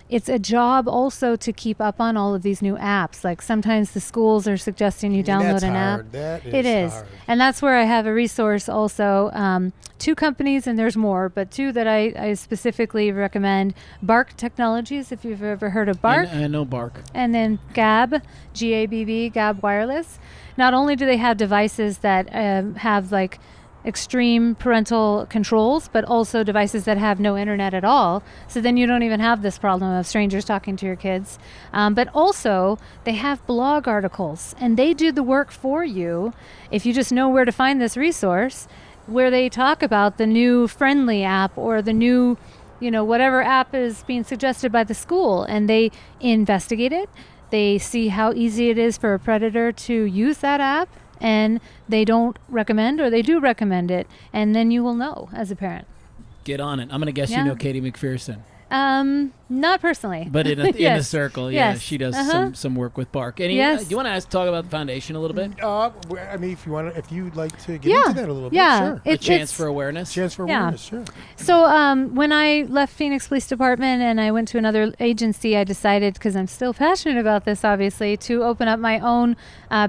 it's a job also to keep up on all of these new apps. Like sometimes the schools are suggesting you download an app. It is hard. And that's where I have a resource also. 2 companies, and there's more, but 2 that I specifically recommend. Bark Technologies, if you've ever heard of Bark. I know Bark. And then Gabb, G-A-B-B, Gabb Wireless. Not only do they have devices that have like extreme parental controls, but also devices that have no internet at all. So then you don't even have this problem of strangers talking to your kids. But also they have blog articles, and they do the work for you if you just know where to find this resource, where they talk about the new Friendly app or the new, whatever app is being suggested by the school, and they investigate it. They see how easy it is for a predator to use that app, and they don't recommend, or they do recommend it, and then you will know as a parent. Get on it. I'm going to guess you know Katie McPherson. Not personally. But in a circle, yeah, Yes. she does some work with Bark. Do you want to talk about the foundation a little bit? I mean, if you'd like to get into that a little bit, sure. A chance for awareness. Sure. So when I left Phoenix Police Department and I went to another agency, I decided, because I'm still passionate about this, obviously, to open up my own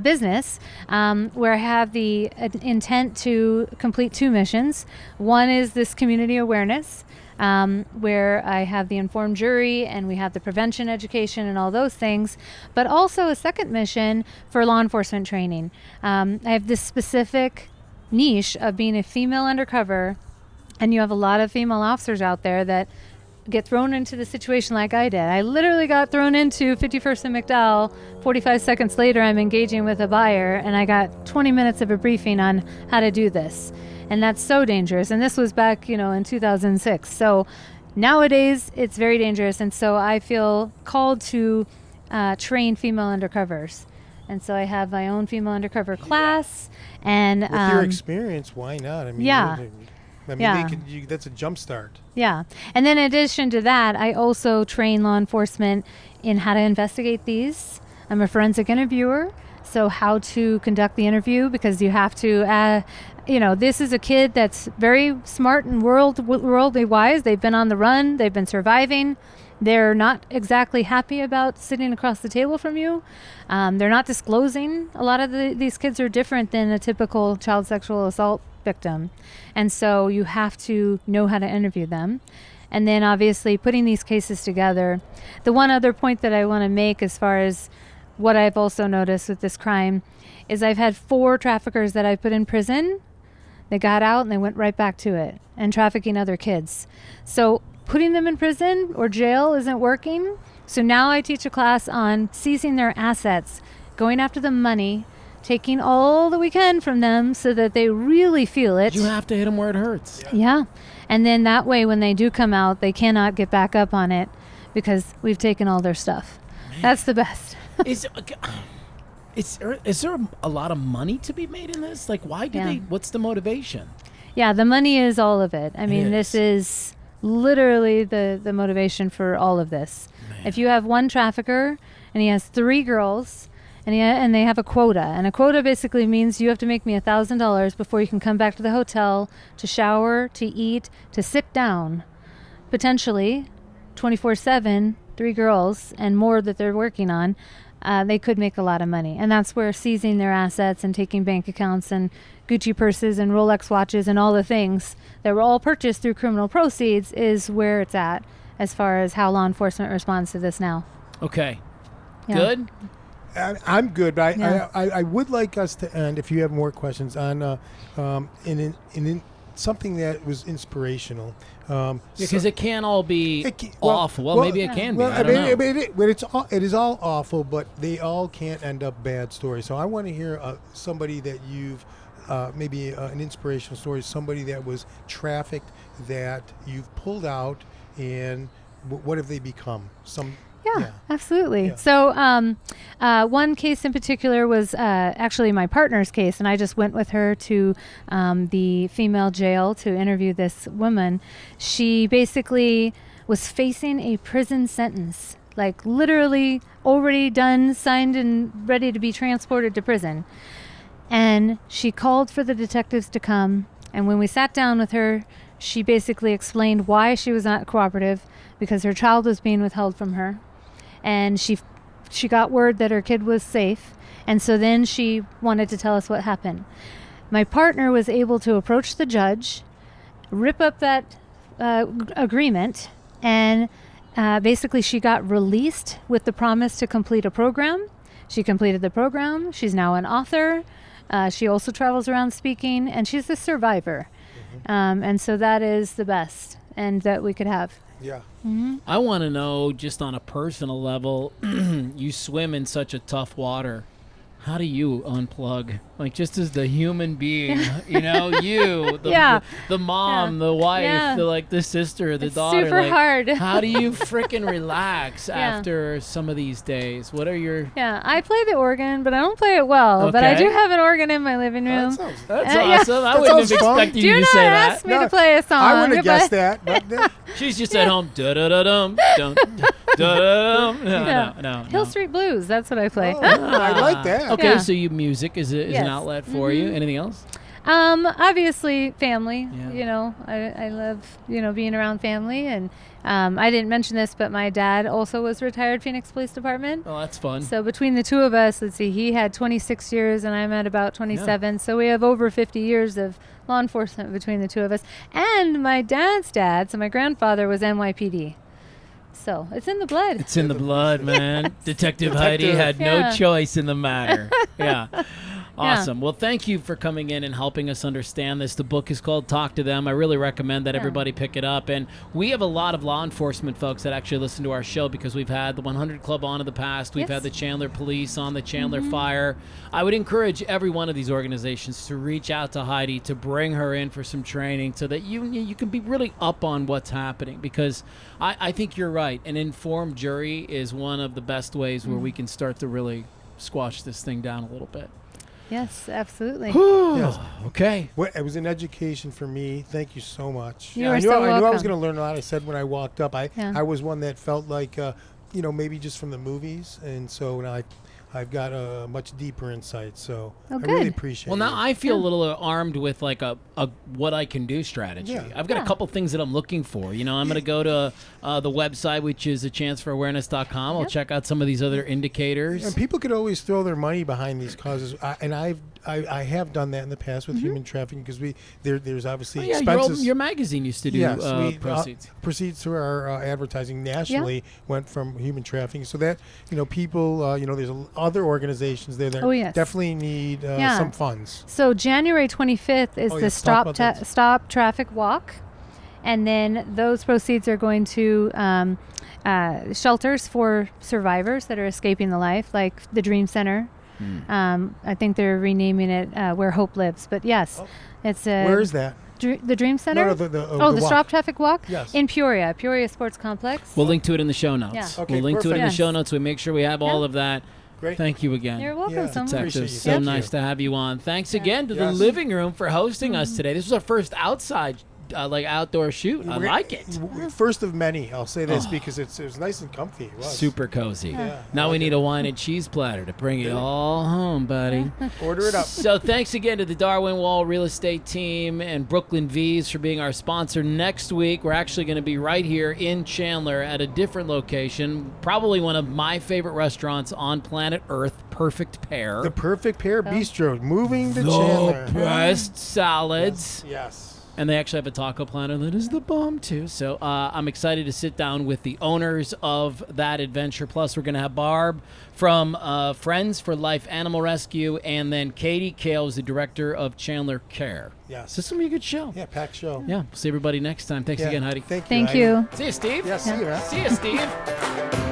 business, where I have the intent to complete 2 missions. One is this community awareness, where I have the informed jury and we have the prevention education and all those things, but also a second mission for law enforcement training. I have this specific niche of being a female undercover, and you have a lot of female officers out there that get thrown into the situation like I did. I literally got thrown into 51st and McDowell. 45 seconds later, I'm engaging with a buyer, and I got 20 minutes of a briefing on how to do this. And that's so dangerous. And this was back, in 2006. So nowadays, it's very dangerous. And so I feel called to train female undercovers. And so I have my own female undercover class. And with your experience, why not? I mean, that's a jump start. Yeah. And then in addition to that, I also train law enforcement in how to investigate these. I'm a forensic interviewer, so how to conduct the interview, because you have to, this is a kid that's very smart and worldly wise. They've been on the run. They've been surviving. They're not exactly happy about sitting across the table from you. They're not disclosing. A lot of these kids are different than a typical child sexual assault victim. And so you have to know how to interview them. And then obviously putting these cases together. The one other point that I want to make as far as what I've also noticed with this crime is I've had 4 traffickers that I put in prison. They got out and they went right back to it and trafficking other kids. So putting them in prison or jail isn't working. So now I teach a class on seizing their assets, going after the money, taking all that we can from them so that they really feel it. You have to hit them where it hurts. Yeah. And then that way, when they do come out, they cannot get back up on it because we've taken all their stuff. Man. That's the best. Is there a lot of money to be made in this? Like, why do they, what's the motivation? Yeah, the money is all of it. I mean, this is literally the motivation for all of this. Man. If you have one trafficker and he has 3 girls, and they have a quota. And a quota basically means you have to make me $1,000 before you can come back to the hotel to shower, to eat, to sit down. Potentially, 24/7, 3 girls and more that they're working on, they could make a lot of money. And that's where seizing their assets and taking bank accounts and Gucci purses and Rolex watches and all the things that were all purchased through criminal proceeds is where it's at as far as how law enforcement responds to this now. Okay. Yeah. Good? I'm good, but I would like us to end, if you have more questions, on in something that was inspirational. Because it can't all be awful. Well, maybe it can be. I don't know. But it is all awful, but they all can't end up bad stories. So I want to hear somebody that you've maybe an inspirational story, somebody that was trafficked that you've pulled out, and what have they become? Yeah, absolutely. Yeah. So one case in particular was actually my partner's case, and I just went with her to the female jail to interview this woman. She basically was facing a prison sentence, like literally already done, signed, and ready to be transported to prison. And she called for the detectives to come, and when we sat down with her, she basically explained why she was not cooperative, because her child was being withheld from her. And she got word that her kid was safe, and so then she wanted to tell us what happened. My partner was able to approach the judge, rip up that agreement, and basically she got released with the promise to complete a program. She completed the program. She's now an author. She also travels around speaking, and she's a survivor. Mm-hmm. And so that is the best and that we could have. Yeah. Mm-hmm. I want to know, just on a personal level, you swim in such a tough water. How do you unplug? Like, just as the human being, you, the mom, the wife, the sister, the daughter. Super hard. How do you frickin' relax after some of these days? What are your... Yeah, I play the organ, but I don't play it well. Okay. But I do have an organ in my living room. That's awesome. I wouldn't have expected you to say that. Do not ask me to play a song. I wouldn't have guessed that. But she's just at home. Da-da-da-dum, dum, da-da-dum. No. Hill Street Blues, that's what I play. Oh, I like that. Okay, so music is an outlet for you. Anything else? Obviously family. Yeah. I love, being around family. And I didn't mention this, but my dad also was retired Phoenix Police Department. Oh, that's fun. So between the two of us, let's see, he had 26 years and I'm at about 27. Yeah. So we have over 50 years of law enforcement between the two of us. And my dad's dad, so my grandfather, was NYPD. So it's in the blood. It's in the blood, man. Yes. Detective Heidi had no choice in the matter. Yeah. Awesome. Well, thank you for coming in and helping us understand this. The book is called Talk to Them. I really recommend that everybody pick it up. And we have a lot of law enforcement folks that actually listen to our show because we've had the 100 Club on in the past. We've had the Chandler Police on, the Chandler Fire. I would encourage every one of these organizations to reach out to Heidi, to bring her in for some training so that you can be really up on what's happening, because I think you're right. An informed jury is one of the best ways where we can start to really squash this thing down a little bit. Yes, absolutely. Yes. Okay. Well, it was an education for me. Thank you so much. You are I so knew I was welcome. going to learn a lot. I said when I walked up, I was one that felt like, maybe just from the movies. And so now I've got a much deeper insight. So I really appreciate it. Well, now I feel a little armed with like a what I can do strategy. Yeah. I've got a couple things that I'm looking for. You know, I'm going to go to the website, which is achanceforawareness.com. I'll check out some of these other indicators. And people could always throw their money behind these causes, and I have done that in the past with human trafficking, because there's obviously expenses. Your magazine used to do proceeds. Proceeds through our advertising nationally went from human trafficking, so that people, there's other organizations there that definitely need some funds. So January 25th is the Stop Traffic Walk, and then those proceeds are going to shelters for survivors that are escaping the life, like the Dream Center. I think they're renaming it Where Hope Lives, but yes, it's where is that? The Dream Center? No, the Stop Traffic Walk? Yes. In Peoria Sports Complex. We'll link to it in the show notes. Yeah. Okay, we'll link to it in the perfect. show notes. We make sure we have all of that. Great. Thank you again. You're welcome so much. Detective, so Thank nice you. to have you on. Thanks again to the living room for hosting us today. This was our first outside, outdoor shoot. I like it. First of many, I'll say this, because it was nice and comfy. It was. Super cozy. Yeah. Now we need a wine and cheese platter to bring it all home, buddy. Order it up. So thanks again to the Darwin Wall Real Estate Team and Brooklyn V's for being our sponsor. Next week, we're actually going to be right here in Chandler at a different location, probably one of my favorite restaurants on planet Earth, Perfect Pair. The Perfect Pair Bistro, moving to the Chandler. best salads. Yes. And they actually have a taco platter that is the bomb, too. So I'm excited to sit down with the owners of that adventure. Plus, we're going to have Barb from Friends for Life Animal Rescue, and then Katie Kale is the director of Chandler Care. Yes. So this is going to be a good show. Yeah, packed show. Yeah. We'll see everybody next time. Thanks again, Heidi. Thank you. Thank Heidi. you. See you, Steve. Yeah, see you, man. See you, Steve.